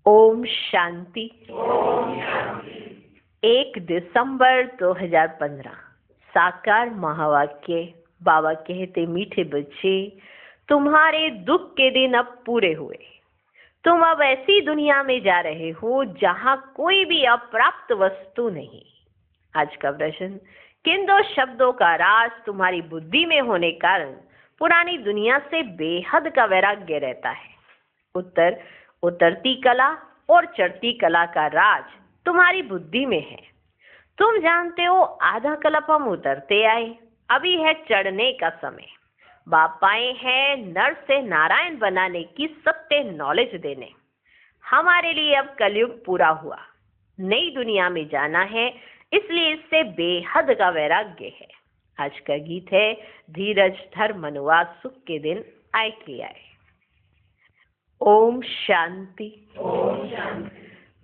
ओम शांति। 1 दिसंबर 2015 साकार महावाक्य। बाबा कहते, मीठे बच्चे, तुम्हारे दुख के दिन अब पूरे हुए। तुम अब ऐसी दुनिया में जा रहे हो जहां कोई भी अप्राप्त वस्तु नहीं। आज का प्रश्न, किन दो शब्दों का राज तुम्हारी बुद्धि में होने कारण पुरानी दुनिया से बेहद का वैराग्य रहता है? उत्तर, उतरती कला और चढ़ती कला का राज तुम्हारी बुद्धि में है। तुम जानते हो, आधा कल्प हम उतरते आए, अभी है चढ़ने का समय। बाप आए हैं नर से नारायण बनाने की सत्य नॉलेज देने। हमारे लिए अब कलयुग पूरा हुआ, नई दुनिया में जाना है, इसलिए इससे बेहद का वैराग्य है। आज का गीत है, धीरज धर्म अनुवाद, सुख के दिन आए के आए। ओम शांति।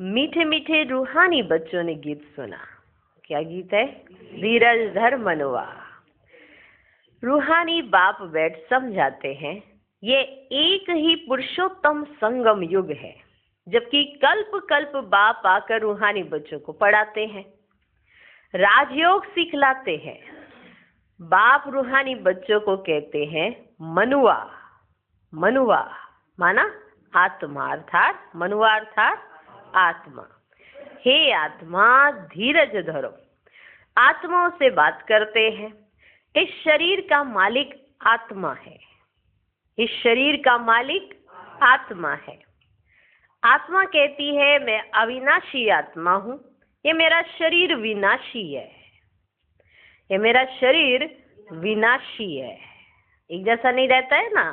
मीठे मीठे रूहानी बच्चों ने गीत सुना। क्या गीत है? धीरज धर्म अनुवाद। रूहानी बाप बैठ समझाते हैं, ये एक ही पुरुषोत्तम संगम युग है, जबकि कल्प कल्प बाप आकर रूहानी बच्चों को पढ़ाते हैं, राजयोग सिखलाते हैं। बाप रूहानी बच्चों को कहते हैं मनुआ। मनुआ माना आत्मा, अर्थात मनुआ अर्थात आत्मा। हे आत्मा, धीरज धरो। आत्माओं से बात करते हैं। इस शरीर का मालिक आत्मा है। इस शरीर का मालिक आत्मा है। आत्मा कहती है, मैं अविनाशी आत्मा हूं, ये मेरा शरीर विनाशी है। ये मेरा शरीर विनाशी है। एक जैसा नहीं रहता है ना।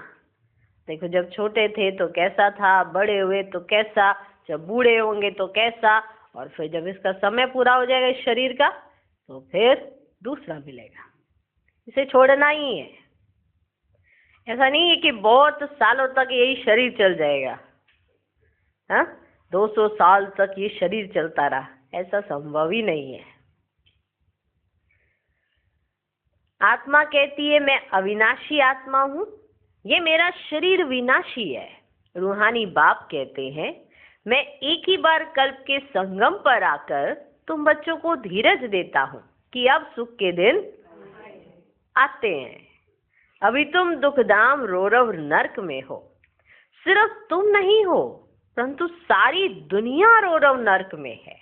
देखो, जब छोटे थे तो कैसा था, बड़े हुए तो कैसा, जब बूढ़े होंगे तो कैसा, और फिर जब इसका समय पूरा हो जाएगा इस शरीर का, तो फिर दूसरा मिलेगा। इसे छोड़ना ही है। ऐसा नहीं है कि बहुत सालों तक यही शरीर चल जाएगा। हाँ, 200 साल तक ये शरीर चलता रहा, ऐसा संभव ही नहीं है। आत्मा कहती है, मैं अविनाशी आत्मा हूं, ये मेरा शरीर विनाशी है। रूहानी बाप कहते हैं, मैं एक ही बार कल्प के संगम पर आकर तुम बच्चों को धीरज देता हूं कि अब सुख के दिन आते हैं। अभी तुम दुखधाम रोरव नर्क में हो। सिर्फ तुम नहीं हो, परंतु सारी दुनिया रोरव नर्क में है।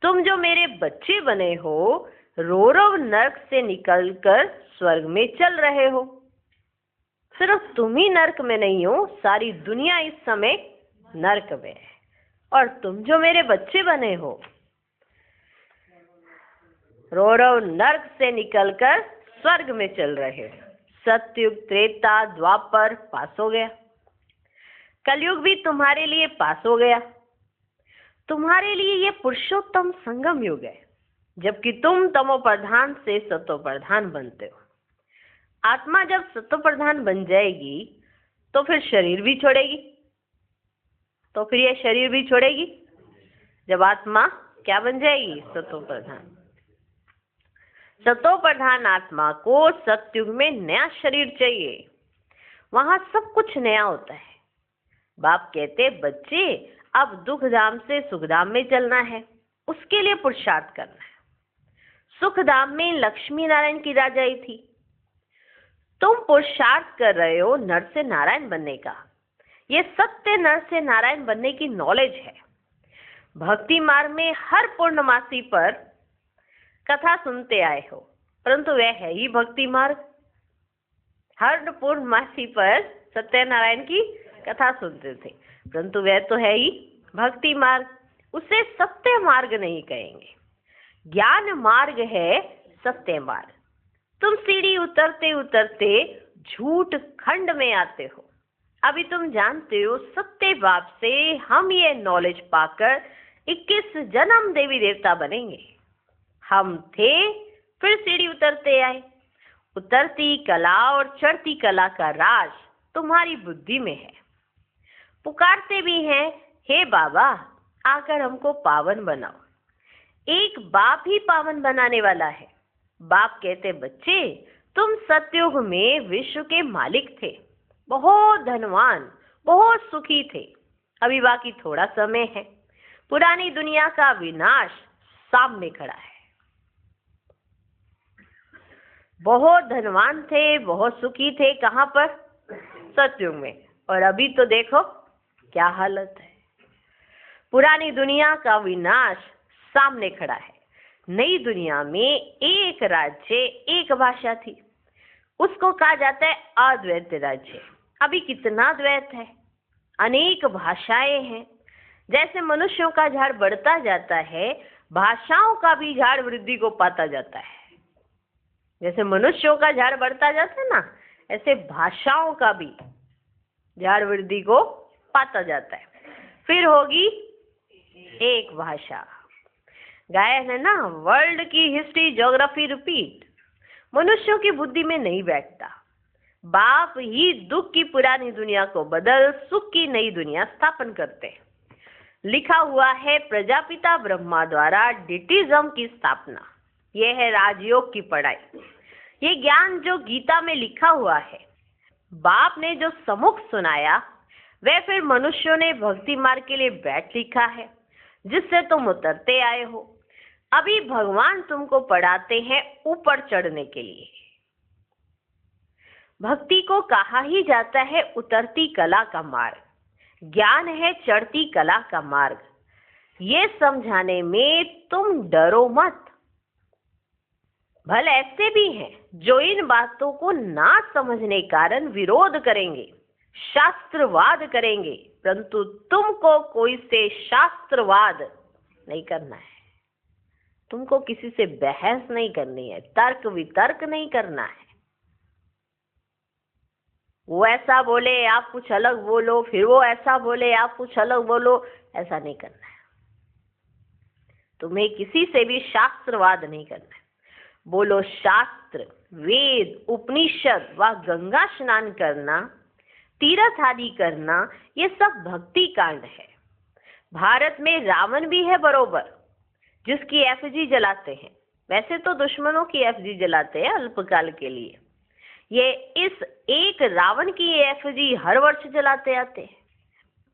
तुम जो मेरे बच्चे बने हो, रोरव नर्क से निकलकर स्वर्ग में चल रहे हो। सिर्फ तुम ही नर्क में नहीं हो, सारी दुनिया इस समय नर्क में है। और तुम जो मेरे बच्चे बने हो, रोरव नर्क से निकलकर स्वर्ग में चल रहे हो। सतयुग, त्रेता, द्वापर पास हो गया। कलयुग भी तुम्हारे लिए पास हो गया। तुम्हारे लिए ये पुरुषोत्तम संगम युग है, जबकि तुम तमो प्रधान से सतो प्रधान बनते हो। आत्मा जब सतो प्रधान बन जाएगी तो फिर शरीर भी छोड़ेगी। तो फिर ये शरीर भी छोड़ेगी जब आत्मा क्या बन जाएगी? सतो प्रधान। सतो प्रधान आत्मा को सतयुग में नया शरीर चाहिए। वहां सब कुछ नया होता है। बाप कहते, बच्चे, अब दुख धाम से सुख धाम में चलना है, उसके लिए पुरुषार्थ करना है। सुख धाम में लक्ष्मी नारायण की राजाई थी। तुम पुरुषार्थ कर रहे हो नर से नारायण बनने का। ये सत्य नर से नारायण बनने की नॉलेज है। भक्ति मार्ग में हर पूर्णमासी पर कथा सुनते आए हो, परंतु वह है ही भक्ति मार्ग। हर पूर्णमासी पर सत्यनारायण की कथा सुनते थे, परंतु वह तो है ही भक्ति मार्ग। उसे सत्य मार्ग नहीं कहेंगे। ज्ञान मार्ग है सत्य मार्ग। तुम सीढ़ी उतरते उतरते झूठ खंड में आते हो। अभी तुम जानते हो, सत्य बाप से हम ये नॉलेज पाकर 21 जन्म देवी देवता बनेंगे। हम थे, फिर सीढ़ी उतरते आए। उतरती कला और चढ़ती कला का राज तुम्हारी बुद्धि में है। पुकारते भी हैं, हे बाबा, आकर हमको पावन बनाओ। एक बाप ही पावन बनाने वाला है। बाप कहते, बच्चे, तुम सतयुग में विश्व के मालिक थे, बहुत धनवान, बहुत सुखी थे। अभी बाकी थोड़ा समय है। पुरानी दुनिया का विनाश सामने खड़ा है। बहुत धनवान थे, बहुत सुखी थे, कहाँ पर? सतयुग में। और अभी तो देखो क्या हालत है। पुरानी दुनिया का विनाश सामने खड़ा है। नई दुनिया में एक राज्य, एक भाषा थी, उसको कहा जाता है अद्वैत राज्य। अभी कितना द्वैत है, अनेक भाषाएं हैं। जैसे मनुष्यों का झाड़ बढ़ता जाता है, भाषाओं का भी झाड़ वृद्धि को पाता जाता है। जैसे मनुष्यों का झाड़ बढ़ता जाता है ना, ऐसे भाषाओं का भी झाड़ वृद्धि को पाता जाता है। फिर होगी एक भाषा। गायन है ना, वर्ल्ड की हिस्ट्री ज्योग्राफी रिपीट। मनुष्यों की बुद्धि में नहीं बैठता। बाप ही दुख की पुरानी दुनिया को बदल सुख की नई दुनिया स्थापन करते हैं। लिखा हुआ है प्रजापिता ब्रह्मा द्वारा डिटिज्म की स्थापना। यह है राजयोग की पढ़ाई। ये ज्ञान जो गीता में लिखा हुआ है, बाप ने जो सम्मुख सुनाया, वह फिर मनुष्यों ने भक्ति मार्ग के लिए बैठ लिखा है, जिससे तुम उतरते आए हो। अभी भगवान तुमको पढ़ाते हैं ऊपर चढ़ने के लिए। भक्ति को कहा ही जाता है उतरती कला का मार्ग, ज्ञान है चढ़ती कला का मार्ग। ये समझाने में तुम डरो मत। भले ऐसे भी हैं जो इन बातों को ना समझने कारण विरोध करेंगे, शास्त्रवाद करेंगे, परंतु तुमको कोई से शास्त्रवाद नहीं करना है। तुमको किसी से बहस नहीं करनी है, तर्क वितर्क नहीं करना है। वो ऐसा बोले आप कुछ अलग बोलो, फिर वो ऐसा बोले आप कुछ अलग बोलो, ऐसा नहीं करना है। तुम्हें किसी से भी शास्त्रवाद नहीं करना है। बोलो शास्त्र, वेद, उपनिषद व गंगा स्नान करना, तीर्थ आदि करना, ये सब भक्ति कांड है। भारत में रावण भी है बरोबर, जिसकी एफजी जलाते हैं। वैसे तो दुश्मनों की एफजी जलाते हैं अल्पकाल के लिए। ये इस एक रावण की एफजी हर वर्ष जलाते आते हैं।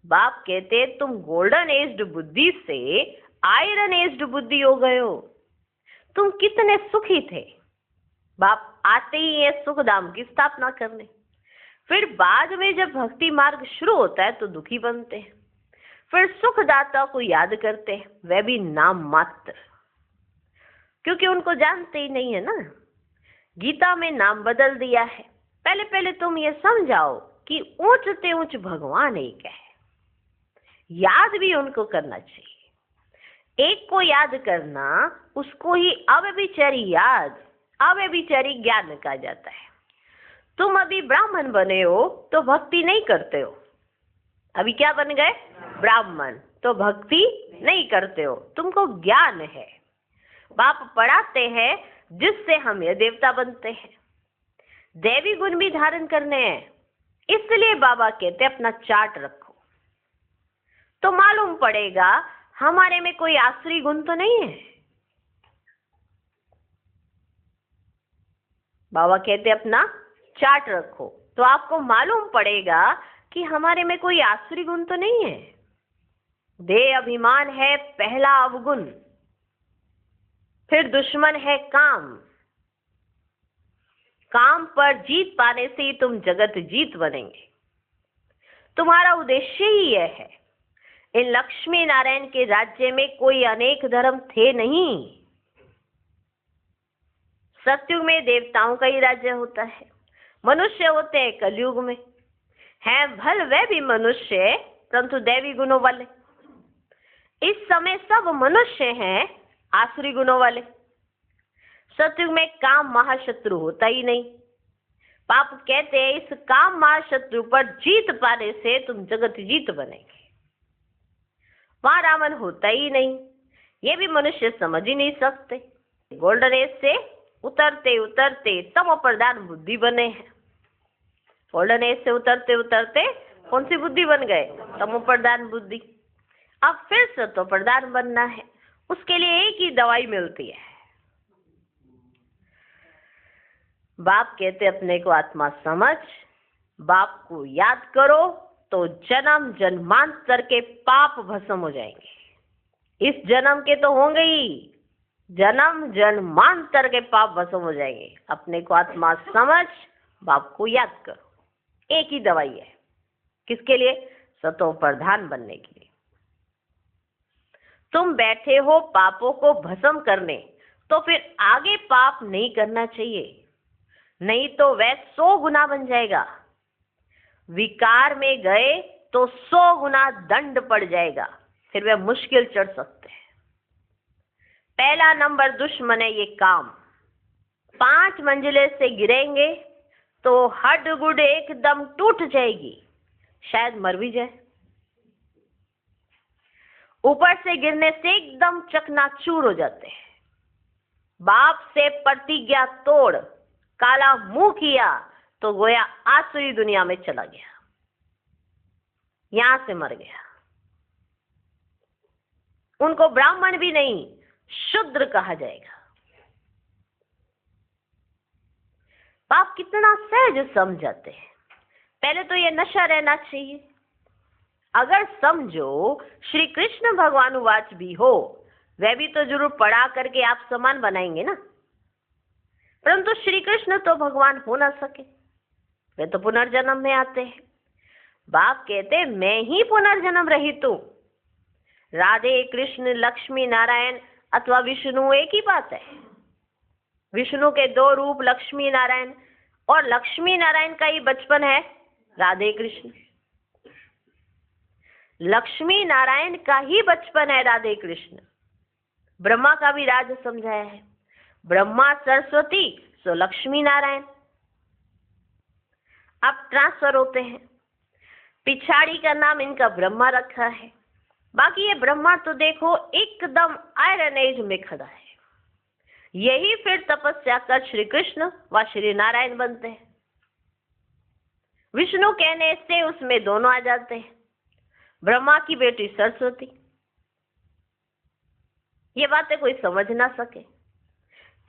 बाप कहते तुम गोल्डन एज्ड बुद्धि से आयरन एज्ड बुद्धि हो गए हो। तुम कितने सुखी थे। बाप आते ही ये सुख धाम की स्थापना करने। फिर बाद में जब भक्ति मार्ग शुरू होता है तो दुखी बनते हैं। फिर सुखदाता को याद करते हैं, वह भी नाम मात्र, क्योंकि उनको जानते ही नहीं है ना। गीता में नाम बदल दिया है। पहले पहले तुम ये समझाओ कि ऊंच से ऊंच भगवान एक है। याद भी उनको करना चाहिए। एक को याद करना, उसको ही अव्यभिचारी याद, अव्यभिचारी ज्ञान कहा जाता है। तुम अभी ब्राह्मण बने हो तो भक्ति नहीं करते हो। अभी क्या बन गए? ब्राह्मण। तो भक्ति नहीं करते हो, तुमको ज्ञान है। बाप पढ़ाते हैं जिससे हम ये देवता बनते हैं। देवी गुण भी धारण करने हैं, इसलिए बाबा कहते अपना चार्ट रखो, तो मालूम पड़ेगा हमारे में कोई आसुरी गुण तो नहीं है। बाबा कहते अपना चार्ट रखो, तो आपको मालूम पड़ेगा कि हमारे में कोई आसुरी गुण तो नहीं है। देह अभिमान है पहला अवगुण, फिर दुश्मन है काम। काम पर जीत पाने से ही तुम जगत जीत बनेंगे। तुम्हारा उद्देश्य ही यह है। इन लक्ष्मी नारायण के राज्य में कोई अनेक धर्म थे नहीं। सतयुग में देवताओं का ही राज्य होता है, मनुष्य होते हैं कलयुग में। हैं भल वे भी मनुष्य, परंतु दैवी गुणों वाले। इस समय सब मनुष्य हैं आसुरी गुणों वाले। सतयुग में काम महाशत्रु होता ही नहीं। पाप कहते हैं इस काम महाशत्रु पर जीत पाने से तुम जगत जीत बनेंगे। वहां रावण होता ही नहीं, ये भी मनुष्य समझ ही नहीं सकते। गोल्डन एज से उतरते उतरते तमो प्रधान बुद्धि बने हैं। गोल्डन एज से उतरते उतरते कौन सी बुद्धि बन गए? तमो प्रधान बुद्धि। अब फिर सतो प्रधान बनना है, उसके लिए एक ही दवाई मिलती है। बाप कहते अपने को आत्मा समझ, बाप को याद करो तो जन्म जन्मांतर के पाप भस्म हो जाएंगे। इस जन्म के तो होंगे ही, जन्म जन्मांतर के पाप भस्म हो जाएंगे। अपने को आत्मा समझ, बाप को याद करो। एक ही दवाई है, किसके लिए? सतो प्रधान बनने के लिए। तुम बैठे हो पापों को भस्म करने, तो फिर आगे पाप नहीं करना चाहिए, नहीं तो वह 100 गुना बन जाएगा। विकार में गए तो 100 गुना दंड पड़ जाएगा, फिर वह मुश्किल चढ़ सकते हैं। पहला नंबर दुश्मन है ये काम। 5 मंजिले से गिरेंगे तो हड्ड गुड एकदम टूट जाएगी, शायद मर भी जाए। ऊपर से गिरने से एकदम चकनाचूर हो जाते हैं। बाप से प्रतिज्ञा तोड़ काला मुंह किया तो गोया आसुरी दुनिया में चला गया, यहां से मर गया। उनको ब्राह्मण भी नहीं, शूद्र कहा जाएगा। बाप कितना सहज समझाते हैं। पहले तो ये नशा रहना चाहिए। अगर समझो श्री कृष्ण भगवानुवाच भी हो, वह भी तो जरूर पढ़ा करके आप समान बनाएंगे ना। परंतु श्री कृष्ण तो भगवान हो ना सके, वे तो पुनर्जन्म में आते हैं। बाप कहते मैं ही पुनर्जन्म रहित हूं। राधे कृष्ण लक्ष्मी नारायण अथवा विष्णु एक ही बात है। विष्णु के 2 रूप लक्ष्मी नारायण, और लक्ष्मी नारायण का ही बचपन है राधे कृष्ण। लक्ष्मी नारायण का ही बचपन है राधे कृष्ण। ब्रह्मा का भी राज समझाया है, ब्रह्मा सरस्वती सो लक्ष्मी नारायण। अब ट्रांसफर होते हैं। पिछाड़ी का नाम इनका ब्रह्मा रखा है। बाकी ये ब्रह्मा तो देखो एकदम आयरन एज में खड़ा है। यही फिर तपस्या कर श्री कृष्ण व श्री नारायण बनते हैं। विष्णु कहने से उसमें दोनों आ जाते हैं, ब्रह्मा की बेटी सरस्वती। ये बातें कोई समझ ना सके।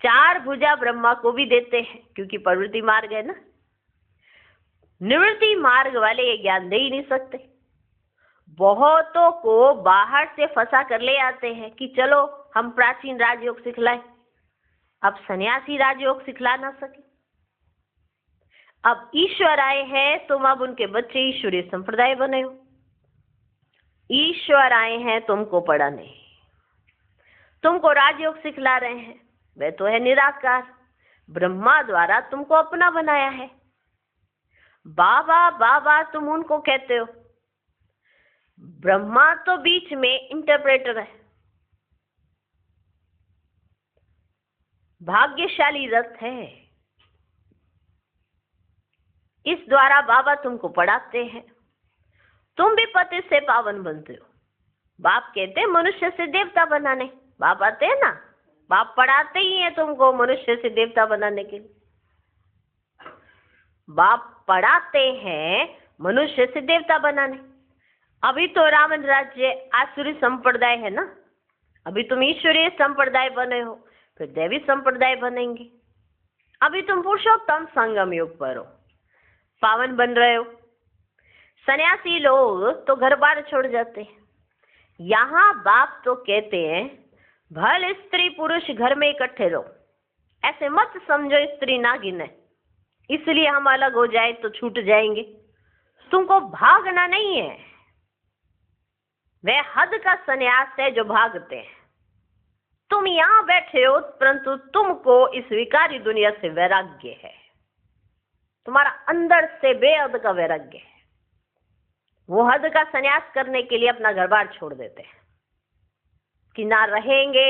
4 भुजा ब्रह्मा को भी देते हैं, क्योंकि प्रवृत्ति मार्ग है ना। निवृत्ति मार्ग वाले ये ज्ञान दे ही नहीं सकते। बहुतों को बाहर से फंसा कर ले आते हैं कि चलो हम प्राचीन राजयोग सिखलाएं। अब सन्यासी राजयोग सिखला ना सके। अब ईश्वर आए हैं, तुम अब उनके बच्चे ईश्वरीय संप्रदाय बने हो। ईश्वर आए हैं तुमको पढ़ाने, तुमको राजयोग सिखला रहे हैं। वे तो है निराकार, ब्रह्मा द्वारा तुमको अपना बनाया है। बाबा बाबा तुम उनको कहते हो, ब्रह्मा तो बीच में इंटरप्रेटर है। भाग्यशाली रथ है, इस द्वारा बाबा तुमको पढ़ाते हैं। तुम भी पति से पावन बनते हो। बाप कहते हैं मनुष्य से देवता बनाने, बाप आते हैं ना, बाप पढ़ाते ही हैं तुमको मनुष्य से देवता बनाने के लिए। बाप पढ़ाते हैं मनुष्य से देवता बनाने। अभी तो रावण राज्य आसुरी संप्रदाय है ना, अभी तुम ईश्वरीय संप्रदाय बने हो, फिर देवी संप्रदाय बनेंगे। अभी तुम पुरुषोत्तम संगम युग पर हो, पावन बन रहे हो। सन्यासी लोग तो घर बार छोड़ जाते हैं। यहाँ बाप तो कहते हैं भले स्त्री पुरुष घर में इकट्ठे रहो, ऐसे मत समझो स्त्री नागिन है इसलिए हम अलग हो जाए तो छूट जाएंगे। तुमको भागना नहीं है, वह हद का सन्यास है जो भागते हैं। तुम यहाँ बैठे हो परंतु तुमको इस विकारी दुनिया से वैराग्य है, तुम्हारा अंदर से बेहद का वैराग्य है। वो हद का सन्यास करने के लिए अपना घर बार छोड़ देते हैं कि ना रहेंगे,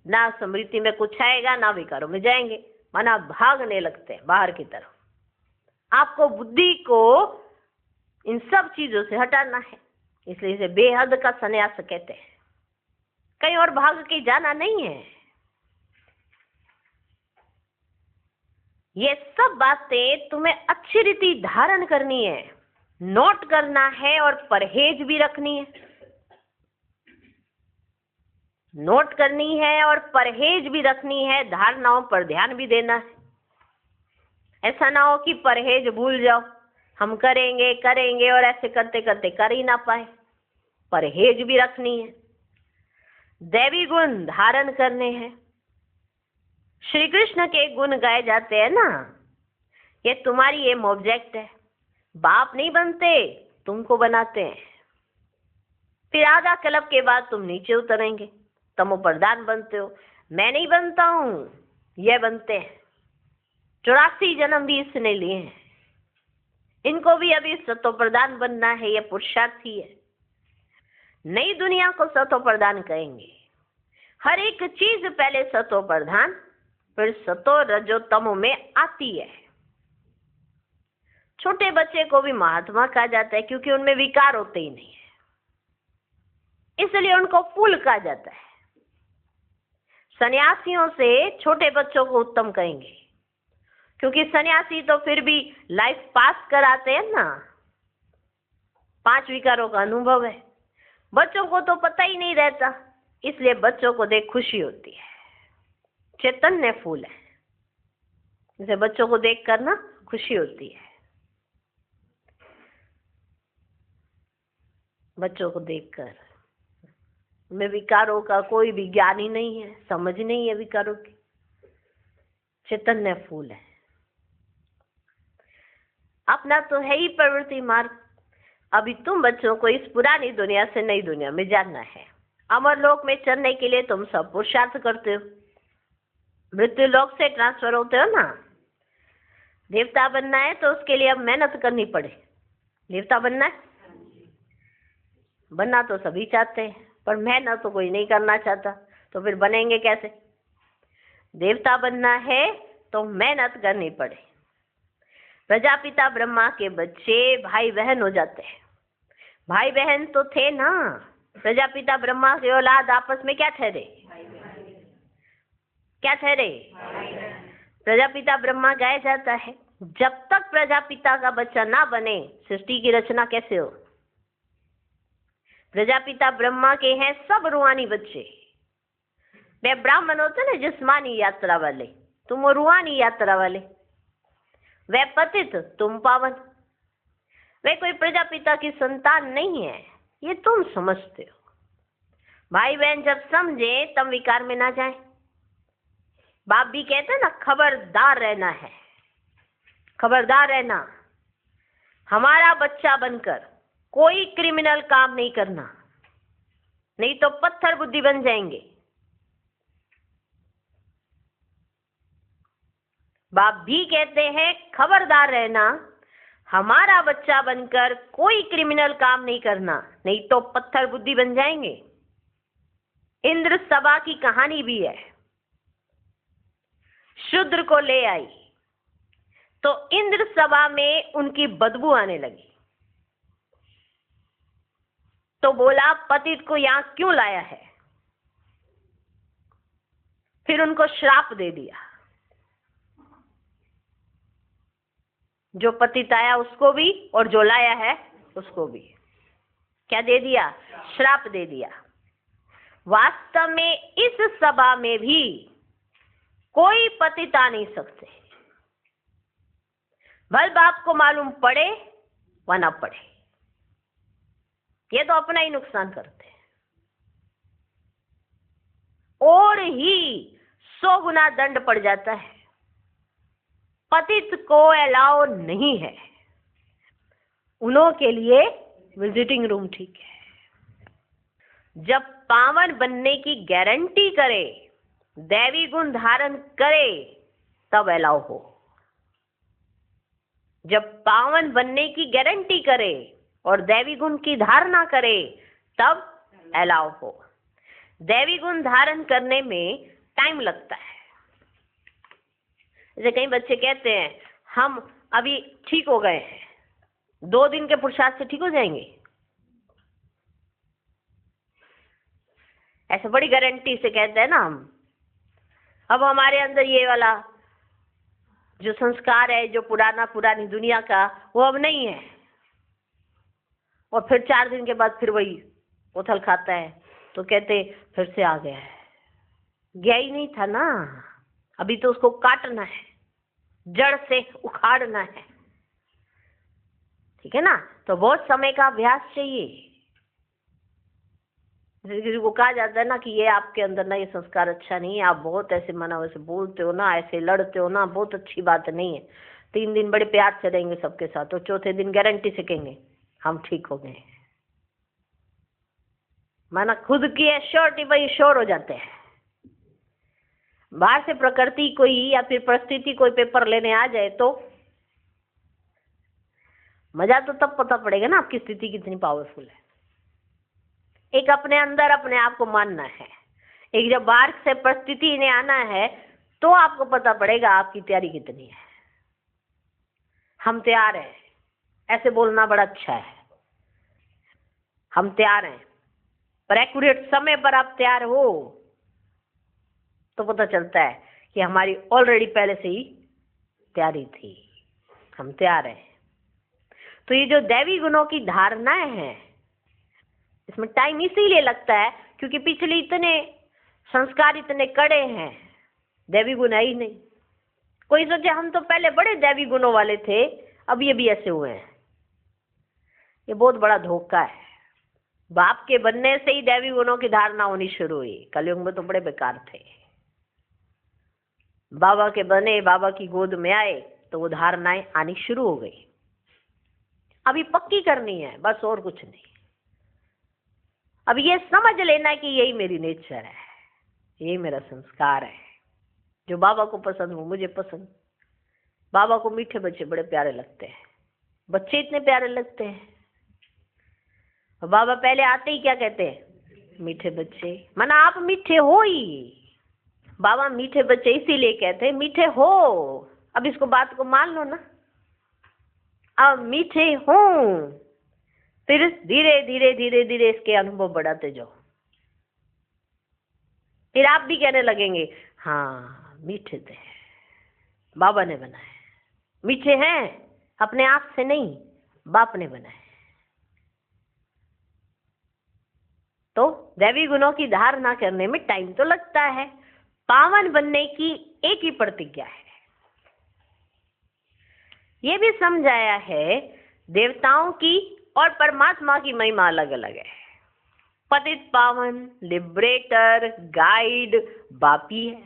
ना स्मृति में कुछ आएगा, ना विकारों में जाएंगे, माना भागने लगते हैं बाहर की तरफ। आपको बुद्धि को इन सब चीजों से हटाना है, इसलिए इसे बेहद का सन्यास कहते हैं। कहीं और भाग के जाना नहीं है। ये सब बातें तुम्हें अच्छी रीति धारण करनी है, नोट करना है और परहेज भी रखनी है। नोट करनी है और परहेज भी रखनी है, धारणाओं पर ध्यान भी देना है। ऐसा ना हो कि परहेज भूल जाओ, हम करेंगे करेंगे और ऐसे करते करते कर ही ना पाए। परहेज भी रखनी है, दैवी गुण धारण करने हैं। श्री कृष्ण के गुण गाए जाते हैं ना, ये तुम्हारी एम ऑब्जेक्ट है। बाप नहीं बनते, तुमको बनाते हैं। फिर आधा कल्प के बाद तुम नीचे उतरेंगे, तमो प्रधान बनते हो। मैं नहीं बनता हूं, ये बनते हैं। 84 जन्म भी इसने लिए हैं, इनको भी अभी सतो प्रधान बनना है। ये पुरुषार्थ ही है। नई दुनिया को सतो प्रधान कहेंगे। हर एक चीज पहले सतो प्रधान, फिर सतो रजो तमो में आती है। छोटे बच्चे को भी महात्मा कहा जाता है, क्योंकि उनमें विकार होते ही नहीं है, इसलिए उनको फूल कहा जाता है। सन्यासियों से छोटे बच्चों को उत्तम कहेंगे, क्योंकि सन्यासी तो फिर भी लाइफ पास कराते हैं ना। 5 विकारों का अनुभव है, बच्चों को तो पता ही नहीं रहता, इसलिए बच्चों को देख खुशी होती है। चैतन्य फूल है, जैसे बच्चों को देख कर ना खुशी होती है। बच्चों को देखकर में विकारों का कोई भी ज्ञान ही नहीं है, समझ नहीं है विकारों की। चैतन्य फूल है, अपना तो है ही प्रवृत्ति मार्ग। अभी तुम बच्चों को इस पुरानी दुनिया से नई दुनिया में जाना है। अमर लोक में चलने के लिए तुम सब पुरुषार्थ करते हो, मृत्यु लोक से ट्रांसफर होते हो ना। देवता बनना है तो उसके लिए अब मेहनत करनी पड़े। देवता बनना है, बनना तो सभी चाहते हैं, पर मेहनत तो कोई नहीं करना चाहता, तो फिर बनेंगे कैसे? देवता बनना है तो मेहनत करनी पड़े। प्रजापिता ब्रह्मा के बच्चे भाई बहन हो जाते हैं। भाई बहन तो थे ना, प्रजापिता ब्रह्मा के औलाद आपस में क्या ठहरे? क्या ठहरे? प्रजापिता ब्रह्मा गाया जाता है। जब तक प्रजापिता का बच्चा ना बने, सृष्टि की रचना कैसे हो? प्रजापिता ब्रह्मा के हैं सब रूहानी बच्चे। वे ब्राह्मण होते ना जिस्मानी यात्रा वाले, तुम वो रूहानी यात्रा वाले। वे पतित, तुम पावन। वे कोई प्रजापिता की संतान नहीं है, ये तुम समझते हो। भाई बहन जब समझे तब विकार में ना जाए। बाप भी कहते हैं ना, खबरदार रहना है, खबरदार रहना। हमारा बच्चा बनकर कोई क्रिमिनल काम नहीं करना, नहीं तो पत्थर बुद्धि बन जाएंगे। बाप भी कहते हैं खबरदार रहना, हमारा बच्चा बनकर कोई क्रिमिनल काम नहीं करना, नहीं तो पत्थर बुद्धि बन जाएंगे। इंद्र सभा की कहानी भी है। शूद्र को ले आई तो इंद्र सभा में उनकी बदबू आने लगी, तो बोला पतित को यहां क्यों लाया है? फिर उनको श्राप दे दिया। जो पतित आया उसको भी और जो लाया है उसको भी। क्या दे दिया? श्राप दे दिया। वास्तव में इस सभा में भी कोई पतित आ नहीं सकते, भल बाप को मालूम पड़े व ना पड़े, ये तो अपना ही नुकसान करते हैं। और ही 100 गुना दंड पड़ जाता है। पतित को अलाउ नहीं है, उन्हों के लिए विजिटिंग रूम ठीक है। जब पावन बनने की गारंटी करे, दैवी गुण धारण करे, तब अलाउ हो। जब पावन बनने की गारंटी करे और दैवी गुण की धारणा करे, तब अलाउ हो। दैवी गुण धारण करने में टाइम लगता है। जैसे कई बच्चे कहते हैं हम अभी ठीक हो गए हैं, 2 दिन के पुरुषार्थ से ठीक हो जाएंगे, ऐसे बड़ी गारंटी से कहते हैं ना हम। अब हमारे अंदर ये वाला जो संस्कार है, जो पुरानी दुनिया का, वो अब नहीं है, और फिर 4 दिन के बाद फिर वही उथल खाता है, तो कहते फिर से आ गया है। गया ही नहीं था ना, अभी तो उसको काटना है, जड़ से उखाड़ना है। ठीक है ना। तो बहुत समय का अभ्यास चाहिए। किसी को कहा जाता है ना कि ये आपके अंदर ना ये संस्कार अच्छा नहीं है, आप बहुत ऐसे मना वैसे बोलते हो ना, ऐसे लड़ते हो ना, बहुत अच्छी बात नहीं है। 3 दिन बड़े प्यार से रहेंगे सबके साथ, तो चौथे दिन गारंटी से कहेंगे हम ठीक हो गए। माना खुद की एश्योरिटी भाई श्योर हो जाते हैं। बाहर से प्रकृति कोई या फिर परिस्थिति कोई पेपर लेने आ जाए तो मजा तो तब पता पड़ेगा ना आपकी स्थिति कितनी पावरफुल है। एक अपने अंदर अपने आप को मानना है, एक जब बाहर से परिस्थिति ने आना है तो आपको पता पड़ेगा आपकी तैयारी कितनी है। हम तैयार हैं, ऐसे बोलना बड़ा अच्छा है, हम तैयार हैं, पर एक्यूरेट समय पर आप तैयार हो तो पता चलता है कि हमारी ऑलरेडी पहले से ही तैयारी थी, हम तैयार हैं। तो ये जो दैवी गुणों की धारणाएं हैं, इसमें टाइम इसीलिए लगता है क्योंकि पिछले इतने संस्कार इतने कड़े हैं, दैवी गुण है ही नहीं। कोई सोचे हम तो पहले बड़े दैवी गुणों वाले थे, अब ये भी ऐसे हुए हैं। ये बहुत बड़ा धोखा है। बाप के बनने से ही दैवी गुणों की धारणा होनी शुरू हुई। कलयुग में तो बड़े बेकार थे। बाबा के बने, बाबा की गोद में आए तो वो धारणाएं आनी शुरू हो गई। अभी पक्की करनी है बस, और कुछ नहीं। अब ये समझ लेना कि यही मेरी नेचर है, यही मेरा संस्कार है। जो बाबा को पसंद हो मुझे पसंद। बाबा को मीठे बच्चे बड़े प्यारे लगते हैं, बच्चे इतने प्यारे लगते हैं। और बाबा पहले आते ही क्या कहते हैं? मीठे बच्चे। माना आप मीठे हो ही। बाबा मीठे बच्चे इसीलिए कहते हैं मीठे हो। अब इसको बात को मान लो ना, अब मीठे हूं, फिर धीरे धीरे धीरे धीरे इसके अनुभव बढ़ाते जाओ। फिर आप भी कहने लगेंगे हाँ मीठे थे, बाबा ने बनाए। मीठे हैं अपने आप से नहीं, बाप ने बनाए। तो दैवी गुणों की धारणा करने में टाइम तो लगता है। पावन बनने की एक ही प्रतिज्ञा है। ये भी समझाया है देवताओं की और परमात्मा की महिमा अलग अलग है। पतित पावन, लिबरेटर, गाइड बापी है।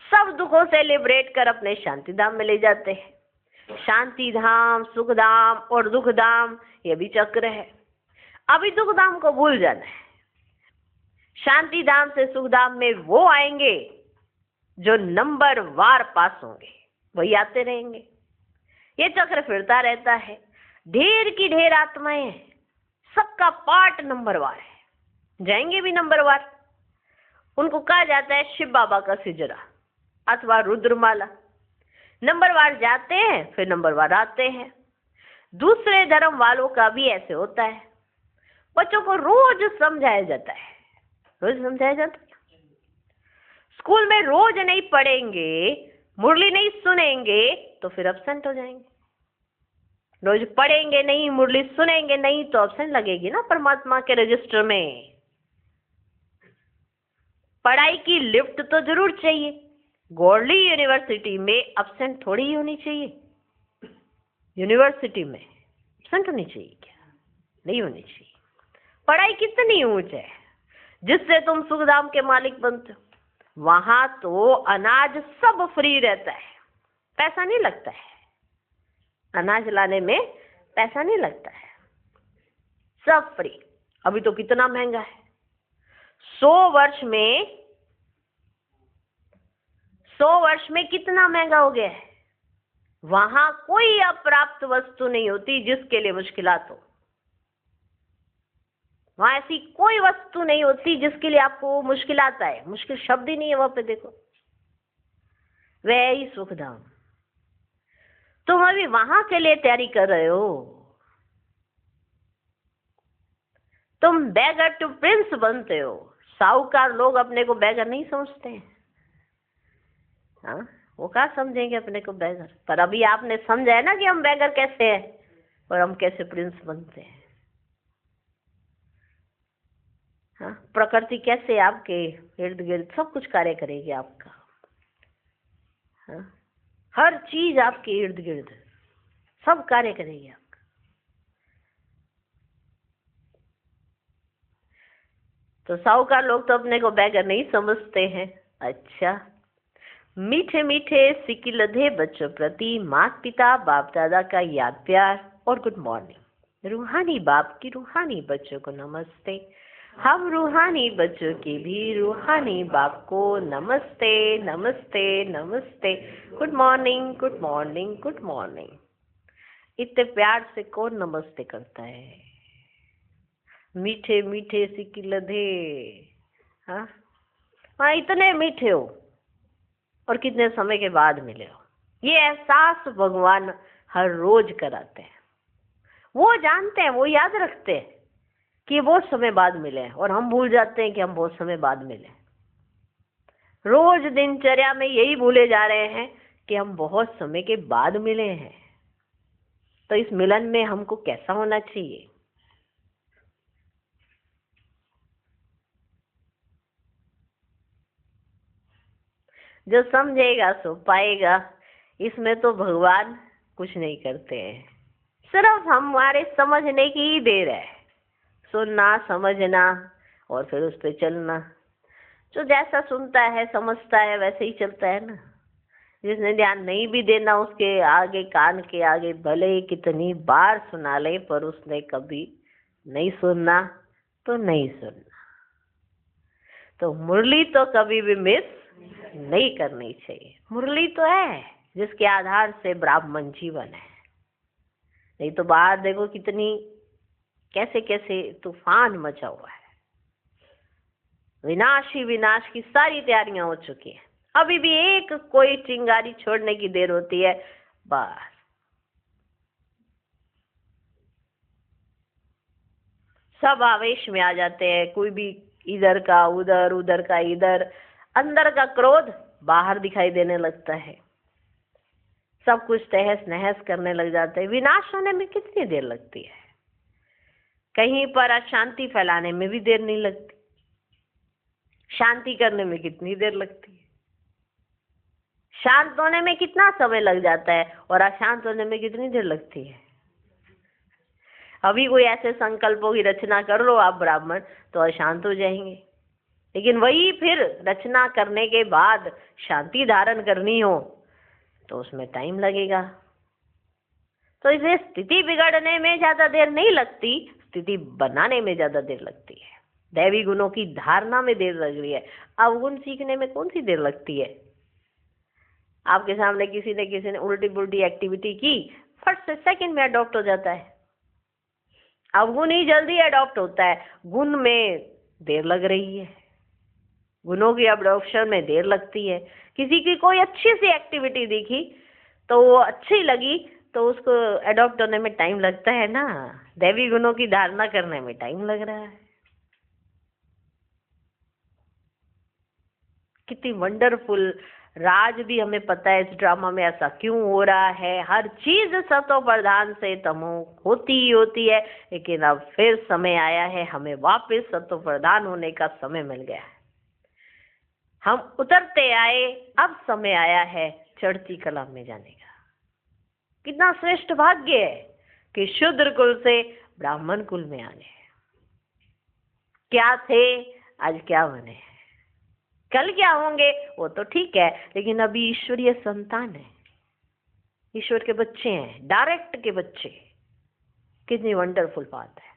सब दुखों से लिबरेट कर अपने शांति धाम में ले जाते हैं। शांति धाम, सुख धाम और दुख धाम, ये भी चक्र है। अभी दुख धाम को भूल जाना है। शांति धाम से सुख धाम में वो आएंगे जो नंबर वार पास होंगे, वही आते रहेंगे। ये चक्र फिरता रहता है। ढेर की ढेर आत्माएं, सबका पार्ट नंबर वार है, जाएंगे भी नंबर वार। उनको कहा जाता है शिव बाबा का सिजरा अथवा रुद्रमाला। नंबर वार जाते हैं फिर नंबर वार आते हैं। दूसरे धर्म वालों का भी ऐसे होता है। बच्चों को रोज समझाया जाता है, रोज समझाया जाता है। स्कूल में रोज नहीं पढ़ेंगे, मुरली नहीं सुनेंगे तो फिर अब्सेंट हो जाएंगे। रोज पढ़ेंगे नहीं, मुरली सुनेंगे नहीं तो अब्सेंट लगेगी ना परमात्मा के रजिस्टर में। पढ़ाई की लिफ्ट तो जरूर चाहिए। गौरली यूनिवर्सिटी में अब्सेंट थोड़ी ही होनी चाहिए। यूनिवर्सिटी में अब्सेंट होनी चाहिए क्या? नहीं होनी चाहिए। पढ़ाई कितनी ऊंच है जिससे तुम सुखधाम के मालिक बनते हो। वहां तो अनाज सब फ्री रहता है, पैसा नहीं लगता है। अनाज लाने में पैसा नहीं लगता है, सब फ्री। अभी तो कितना महंगा है। 100 वर्ष में कितना महंगा हो गया है। वहां कोई अप्राप्त वस्तु नहीं होती जिसके लिए मुश्किलात हो। वहां ऐसी कोई वस्तु नहीं होती जिसके लिए आपको मुश्किल आता है। मुश्किल शब्द ही नहीं है वहां पे। देखो वह ही सुखधाम। तुम अभी वहां के लिए तैयारी कर रहे हो। तुम बैगर टू प्रिंस बनते हो। साहूकार लोग अपने को बैगर नहीं समझते हैं। हाँ, वो क्या समझेंगे अपने को बैगर। पर अभी आपने समझा है ना कि हम बैगर कैसे हैं और हम कैसे प्रिंस बनते हैं। हाँ, प्रकृति कैसे आपके इर्द गिर्द सब कुछ कार्य करेगी आपका। हाँ, हर चीज आपके इर्द गिर्द सब कार्य करेगी आपका। तो साहूकार लोग तो अपने को बैगर नहीं समझते हैं। अच्छा, मीठे मीठे सिकिलधे बच्चों प्रति माता पिता बाप दादा का याद प्यार और गुड मॉर्निंग। रूहानी बाप की रूहानी बच्चों को नमस्ते। हम रूहानी बच्चों की भी रूहानी बाप को नमस्ते नमस्ते नमस्ते। Good morning good morning good morning. इतने प्यार से कौन नमस्ते करता है? मीठे मीठे सिकिलधे, हाँ हाँ, इतने मीठे हो और कितने समय के बाद मिले हो, ये एहसास भगवान हर रोज कराते हैं। वो जानते हैं, वो याद रखते हैं कि बहुत समय बाद मिले हैं, और हम भूल जाते हैं कि हम बहुत समय बाद मिले। रोज दिनचर्या में यही भूले जा रहे हैं कि हम बहुत समय के बाद मिले हैं। तो इस मिलन में हमको कैसा होना चाहिए? जो समझेगा सो पाएगा। इसमें तो भगवान कुछ नहीं करते हैं, सिर्फ हमारे समझने की ही देर है। सुनना, समझना और फिर उस पर चलना। जो जैसा सुनता है समझता है वैसे ही चलता है ना। जिसने ध्यान नहीं भी देना, उसके आगे कान के आगे भले ही कितनी बार सुना ले, पर उसने कभी नहीं सुनना तो नहीं सुनना। तो मुरली तो कभी भी मिस नहीं करनी चाहिए। मुरली तो है जिसके आधार से ब्राह्मण जीवन है। नहीं तो बाहर देखो कितनी कैसे कैसे तूफान मचा हुआ है। विनाश ही विनाश की सारी तैयारियां हो चुकी हैं। अभी भी एक कोई चिंगारी छोड़ने की देर होती है, बस सब आवेश में आ जाते हैं। कोई भी इधर का उधर, उधर का इधर, अंदर का क्रोध बाहर दिखाई देने लगता है। सब कुछ तहस नहस करने लग जाते हैं। विनाश होने में कितनी देर लगती है? कहीं पर अशांति फैलाने में भी देर नहीं लगती। शांति करने में कितनी देर लगती है? शांत होने में कितना समय लग जाता है और अशांत होने में कितनी देर लगती है? अभी कोई ऐसे संकल्पों की रचना कर लो आप ब्राह्मण, तो अशांत हो जाएंगे। लेकिन वही फिर रचना करने के बाद शांति धारण करनी हो तो उसमें टाइम लगेगा। तो इसे स्थिति बिगड़ने में ज्यादा देर नहीं लगती, स्थिति बनाने में ज्यादा देर लगती है। दैवी गुणों की धारणा में देर लग रही है, अवगुण सीखने में कौन सी देर लगती है? आपके सामने किसी ने उल्टी पुल्टी एक्टिविटी की, फट से सेकंड में अडॉप्ट हो जाता है। अवगुण ही जल्दी अडॉप्ट होता है, गुण में देर लग रही है। गुणों की अडॉप्शन में देर लगती है। किसी की कोई अच्छी सी एक्टिविटी दिखी तो वो अच्छी लगी तो उसको अडॉप्ट होने में टाइम लगता है ना। दैवी गुणों की धारणा करने में टाइम लग रहा है। कितनी वंडरफुल राज भी हमें पता है इस ड्रामा में ऐसा क्यों हो रहा है। हर चीज सतो प्रधान से तमो होती ही होती है, लेकिन अब फिर समय आया है, हमें वापस सतो प्रधान होने का समय मिल गया है। हम उतरते आए, अब समय आया है चढ़ती कला में जाने का। कितना श्रेष्ठ भाग्य है कि शूद्र कुल से ब्राह्मण कुल में आने हैं। क्या थे आज क्या बने हैं, कल क्या होंगे वो तो ठीक है, लेकिन अभी ईश्वरीय संतान है, ईश्वर के बच्चे हैं, डायरेक्ट के बच्चे। कितनी वंडरफुल बात है।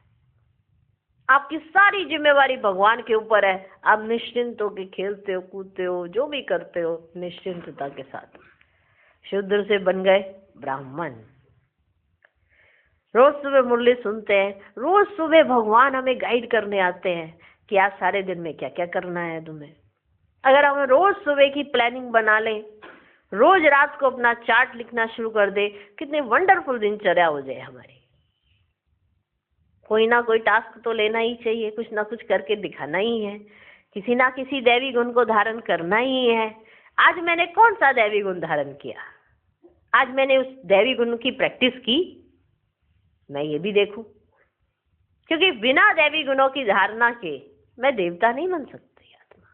आपकी सारी जिम्मेवारी भगवान के ऊपर है। आप निश्चिंत होकर खेलते हो, कूदते हो, जो भी करते हो निश्चिंतता के साथ। शूद्र से बन गए ब्राह्मण। रोज सुबह मुरली सुनते हैं, रोज सुबह भगवान हमें गाइड करने आते हैं कि आज सारे दिन में क्या क्या करना है तुम्हें। अगर हम रोज सुबह की प्लानिंग बना लें, रोज रात को अपना चार्ट लिखना शुरू कर दे, कितनी वंडरफुल दिनचर्या हो जाए हमारी। कोई ना कोई टास्क तो लेना ही चाहिए, कुछ ना कुछ करके दिखाना ही है, किसी ना किसी दैवी गुण को धारण करना ही है। आज मैंने कौन सा दैवी गुण धारण किया, आज मैंने उस दैवी गुण की प्रैक्टिस की, मैं ये भी देखूं। क्योंकि बिना दैवी गुणों की धारणा के मैं देवता नहीं बन सकती आत्मा।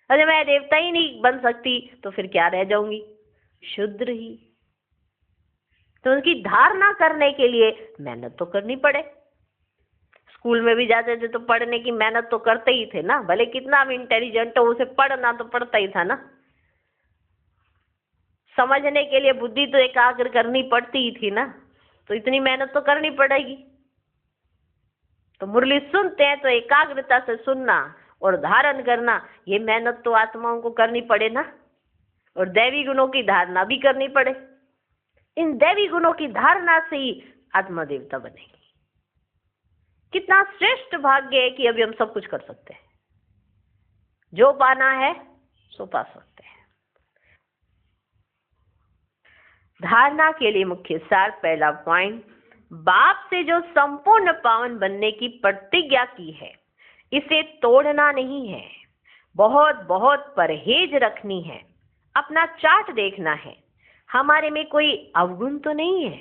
अरे मैं देवता ही नहीं बन सकती तो फिर क्या रह जाऊंगी, शूद्र ही। तो उनकी धारणा करने के लिए मेहनत तो करनी पड़े। स्कूल में भी जाते थे तो पढ़ने की मेहनत तो करते ही थे ना, भले कितना भी इंटेलिजेंट हो उसे पढ़ना तो पड़ता ही था ना। समझने के लिए बुद्धि तो एकाग्र करनी पड़ती ही थी ना, तो इतनी मेहनत तो करनी पड़ेगी। तो मुरली सुनते हैं तो एकाग्रता से सुनना और धारण करना, ये मेहनत तो आत्माओं को करनी पड़े ना, और दैवी गुणों की धारणा भी करनी पड़े। इन दैवी गुणों की धारणा से ही आत्मा देवता बनेगी। कितना श्रेष्ठ भाग्य है कि अभी हम सब कुछ कर सकते हैं, जो पाना है सो पा सकते हैं। धारणा के लिए मुख्य सार, पहला पॉइंट, बाप से जो संपूर्ण पावन बनने की प्रतिज्ञा की है इसे तोड़ना नहीं है, बहुत बहुत परहेज रखनी है, अपना चार्ट देखना है, हमारे में कोई अवगुण तो नहीं है।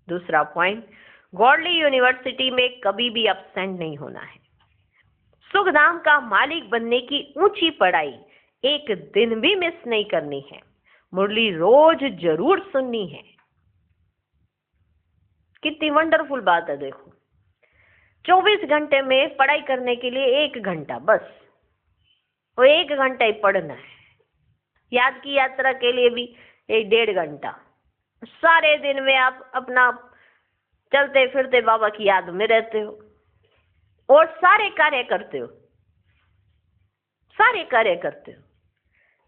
दूसरा पॉइंट, गॉडली यूनिवर्सिटी में कभी भी एब्सेंट नहीं होना है। सुखधाम का मालिक बनने की ऊंची पढ़ाई एक दिन भी मिस नहीं करनी है, मुरली रोज जरूर सुननी है। कितनी वंडरफुल बात है। देखो 24 घंटे में पढ़ाई करने के लिए 1 घंटा बस, वो 1 घंटा ही पढ़ना है। याद की यात्रा के लिए भी 1-1.5 घंटा। सारे दिन में आप अपना चलते फिरते बाबा की याद में रहते हो और सारे कार्य करते हो, सारे कार्य करते हो।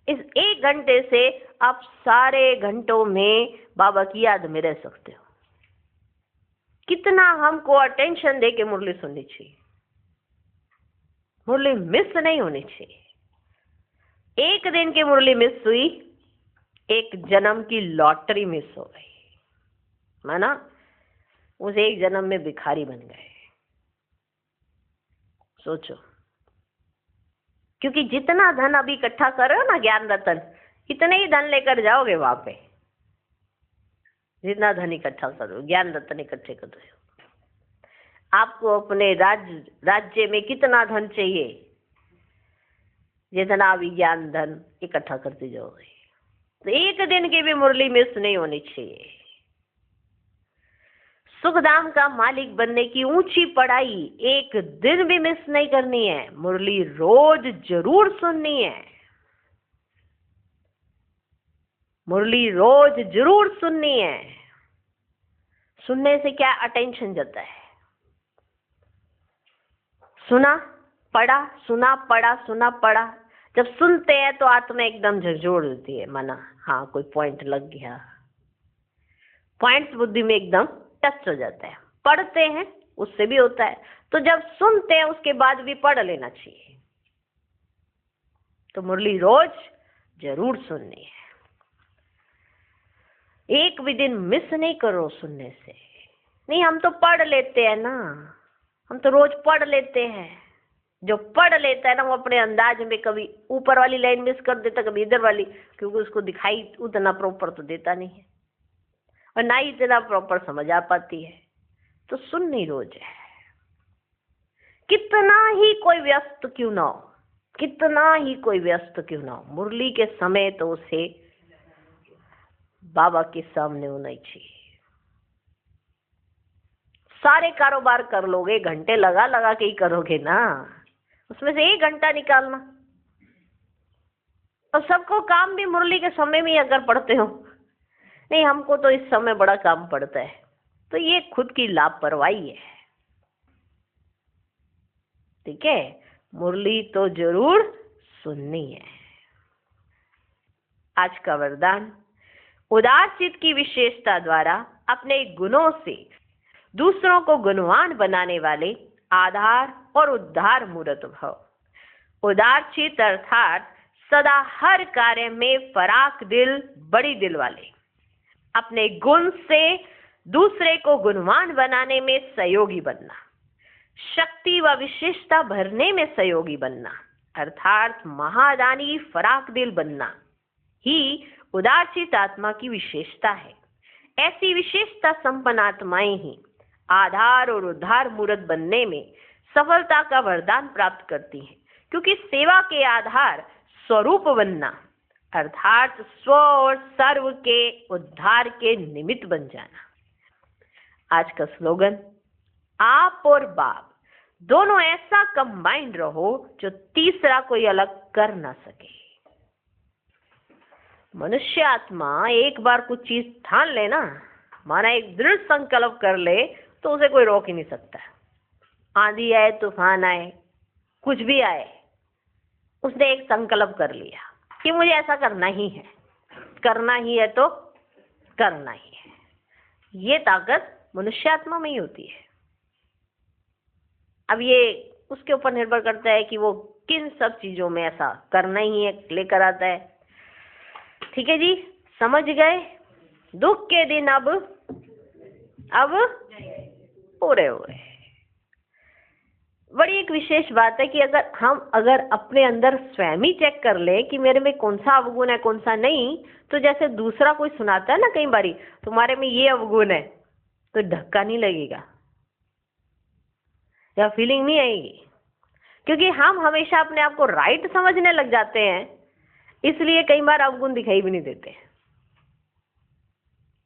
इस 1 घंटे से आप सारे घंटों में बाबा की याद में रह सकते हो। कितना हमको अटेंशन दे के मुरली सुननी चाहिए, मुरली मिस नहीं होनी चाहिए। 1 दिन की मुरली मिस हुई, 1 जन्म की लॉटरी मिस हो गई, माना उस 1 जन्म में भिखारी बन गए। सोचो, क्योंकि जितना धन अभी इकट्ठा कर रहे हो ना ज्ञान रतन, इतने ही धन लेकर जाओगे वहां पे। जितना धन इकट्ठा करो, ज्ञान रतन इकट्ठे कर रहे हो। आपको अपने राज्य में कितना धन चाहिए, जितना भी ज्ञान धन इकट्ठा करते जाओगे। तो 1 दिन की भी मुरली मिस नहीं होनी चाहिए। सुखधाम का मालिक बनने की ऊंची पढ़ाई 1 दिन भी मिस नहीं करनी है, मुरली रोज जरूर सुननी है, मुरली रोज जरूर सुननी है। सुनने से क्या अटेंशन जाता है, सुना पढ़ा, सुना पढ़ा, सुना पढ़ा। जब सुनते हैं तो आत्मा एकदम झकझोर देती है, माना हाँ कोई पॉइंट लग गया, पॉइंट्स बुद्धि में एकदम टच हो जाता है। पढ़ते हैं उससे भी होता है, तो जब सुनते हैं उसके बाद भी पढ़ लेना चाहिए। तो मुरली रोज जरूर सुननी है, 1 भी दिन मिस नहीं करो सुनने से। नहीं हम तो पढ़ लेते हैं ना, हम तो रोज पढ़ लेते हैं। जो पढ़ लेता है ना वो अपने अंदाज में कभी ऊपर वाली लाइन मिस कर देता, कभी इधर वाली, क्योंकि उसको दिखाई उतना प्रॉपर तो देता नहीं है और ना ही इतना प्रॉपर समझ आ पाती है। तो सुननी रोज है, कितना ही कोई व्यस्त क्यों ना हो, कितना ही कोई व्यस्त क्यों ना हो, मुरली के समय तो उसे बाबा के सामने होना ही चाहिए। सारे कारोबार कर लोगे, घंटे लगा लगा के ही करोगे ना, उसमें से 1 घंटा निकालना। और सबको काम भी मुरली के समय में अगर पढ़ते हो, नहीं हमको तो इस समय बड़ा काम पड़ता है, तो ये खुद की लापरवाही है। ठीक है, मुरली तो जरूर सुननी है। आज का वरदान, उदार चित्त की विशेषता द्वारा अपने गुणों से दूसरों को गुणवान बनाने वाले आधार और उद्धार मूर्त भव। उदार चित्त अर्थात सदा हर कार्य में फराक दिल, बड़ी दिल वाले, अपने गुण से दूसरे को गुणवान बनाने में सहयोगी बनना, शक्ति व विशेषता भरने में सहयोगी बनना, अर्थात महादानी फराक दिल बनना ही उदारचित आत्मा की विशेषता है। ऐसी विशेषता संपन्न आत्माएं ही आधार और उद्धार मूर्त बनने में सफलता का वरदान प्राप्त करती हैं, क्योंकि सेवा के आधार स्वरूप बनना अर्थात स्व और सर्व के उद्धार के निमित्त बन जाना। आज का स्लोगन, आप और बाप दोनों ऐसा कंबाइंड रहो जो तीसरा कोई अलग कर ना सके। मनुष्य आत्मा एक बार कुछ चीज ठान ले ना, माना एक दृढ़ संकल्प कर ले, तो उसे कोई रोक ही नहीं सकता। आंधी आए, तूफान आए, कुछ भी आए, उसने एक संकल्प कर लिया कि मुझे ऐसा करना ही है, करना ही है तो करना ही है। ये ताकत मनुष्य आत्मा में ही होती है। अब ये उसके ऊपर निर्भर करता है कि वो किन सब चीजों में ऐसा करना ही है लेकर आता है। ठीक है जी, समझ गए? दुख के दिन अब पूरे हुए। बड़ी एक विशेष बात है कि अगर अपने अंदर स्वयं ही चेक कर ले कि मेरे में कौन सा अवगुण है कौन सा नहीं, तो जैसे दूसरा कोई सुनाता है ना कई बारी, तुम्हारे में ये अवगुण है, तो धक्का नहीं लगेगा या फीलिंग नहीं आएगी, क्योंकि हम हमेशा अपने आप को राइट समझने लग जाते हैं, इसलिए कई बार अवगुण दिखाई भी नहीं देते।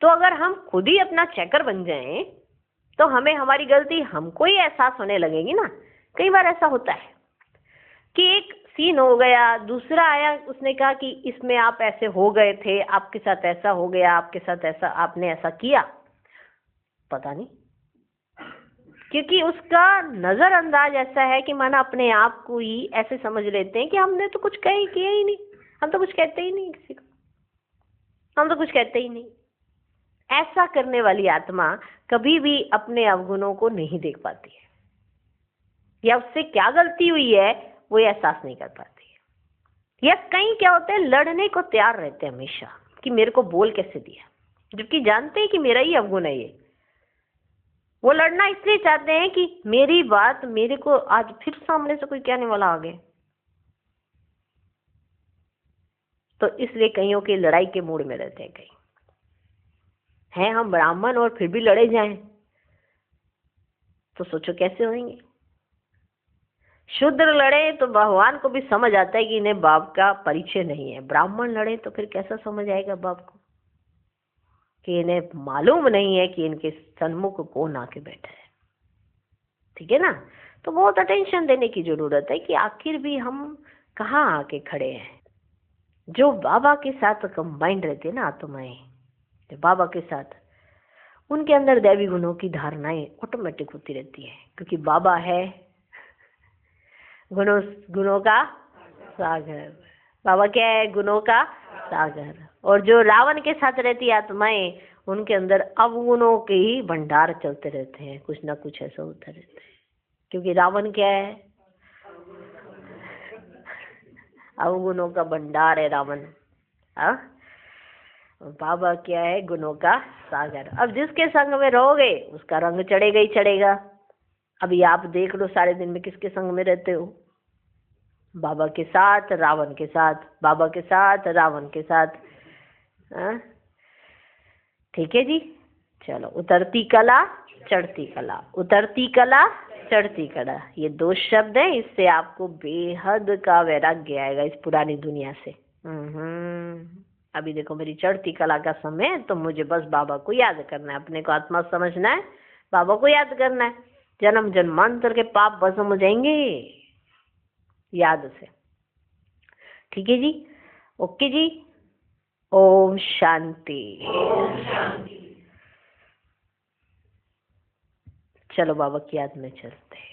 तो अगर हम खुद ही अपना चेकर बन जाएं, तो हमें हमारी गलती हमको ही एहसास होने लगेगी ना। कई बार ऐसा होता है कि एक सीन हो गया, दूसरा आया, उसने कहा कि इसमें आप ऐसे हो गए थे, आपके साथ ऐसा हो गया, आपके साथ ऐसा, आपने ऐसा किया, पता नहीं, क्योंकि उसका नजरअंदाज ऐसा है कि माना अपने आप को ही ऐसे समझ लेते हैं कि हमने तो कुछ किया ही नहीं, हम तो कुछ कहते ही नहीं किसी को, हम तो कुछ कहते ही नहीं। ऐसा करने वाली आत्मा कभी भी अपने अवगुणों को नहीं देख पाती है, या उससे क्या गलती हुई है वो एहसास नहीं कर पाती है। या कई क्या होते हैं, लड़ने को तैयार रहते हैं हमेशा कि मेरे को बोल कैसे दिया, जबकि जानते हैं कि मेरा ही अवगुण है ये। वो लड़ना इसलिए चाहते हैं कि मेरी बात मेरे को आज फिर सामने से कोई कहने वाला आ गए, तो इसलिए कईयों की लड़ाई के मूड में रहते हैं। कई हैं हम ब्राह्मण और फिर भी लड़े जाएं, तो सोचो कैसे होंगे। शूद्र लड़े तो भगवान को भी समझ आता है कि इन्हें बाप का परिचय नहीं है, ब्राह्मण लड़े तो फिर कैसा समझ आएगा बाप को कि इन्हें मालूम नहीं है कि इनके सन्मुख कौन आके बैठा है। ठीक है ना? तो बहुत अटेंशन देने की जरूरत है कि आखिर भी हम कहाँ आके खड़े हैं। जो बाबा के साथ कंबाइंड रहते हैं ना आत्माएं, जो बाबा के साथ, उनके अंदर दैवी गुणों की धारणाएं ऑटोमेटिक होती रहती है, क्योंकि बाबा है गुणों का सागर। बाबा क्या है? गुणों का सागर। और जो रावण के साथ रहती आत्माएं, उनके अंदर अवगुणों के ही भंडार चलते रहते हैं, कुछ ना कुछ ऐसा होता रहता है, क्योंकि रावण क्या है? अवगुणों का भंडार है रावण। बाबा क्या है? गुणों का सागर। अब जिसके संग में रहोगे उसका रंग चढ़ेगा ही चढ़ेगा। अभी आप देख लो सारे दिन में किसके संग में रहते हो? बाबा के साथ, रावण के साथ, बाबा के साथ, रावण के साथ। ठीक है जी, चलो। उतरती कला चढ़ती कला, उतरती कला चढ़ती कला, ये दो शब्द हैं, इससे आपको बेहद का वैराग्य आएगा इस पुरानी दुनिया से। अभी देखो मेरी चढ़ती कला का समय है, तो मुझे बस बाबा को याद करना है, अपने को आत्मा समझना है, बाबा को याद करना है, जन्म जन्मांतर के पाप भस्म हो जाएंगे याद से। ठीक है जी, ओके जी, ओम शांति। चलो बाबा की याद में चलते हैं।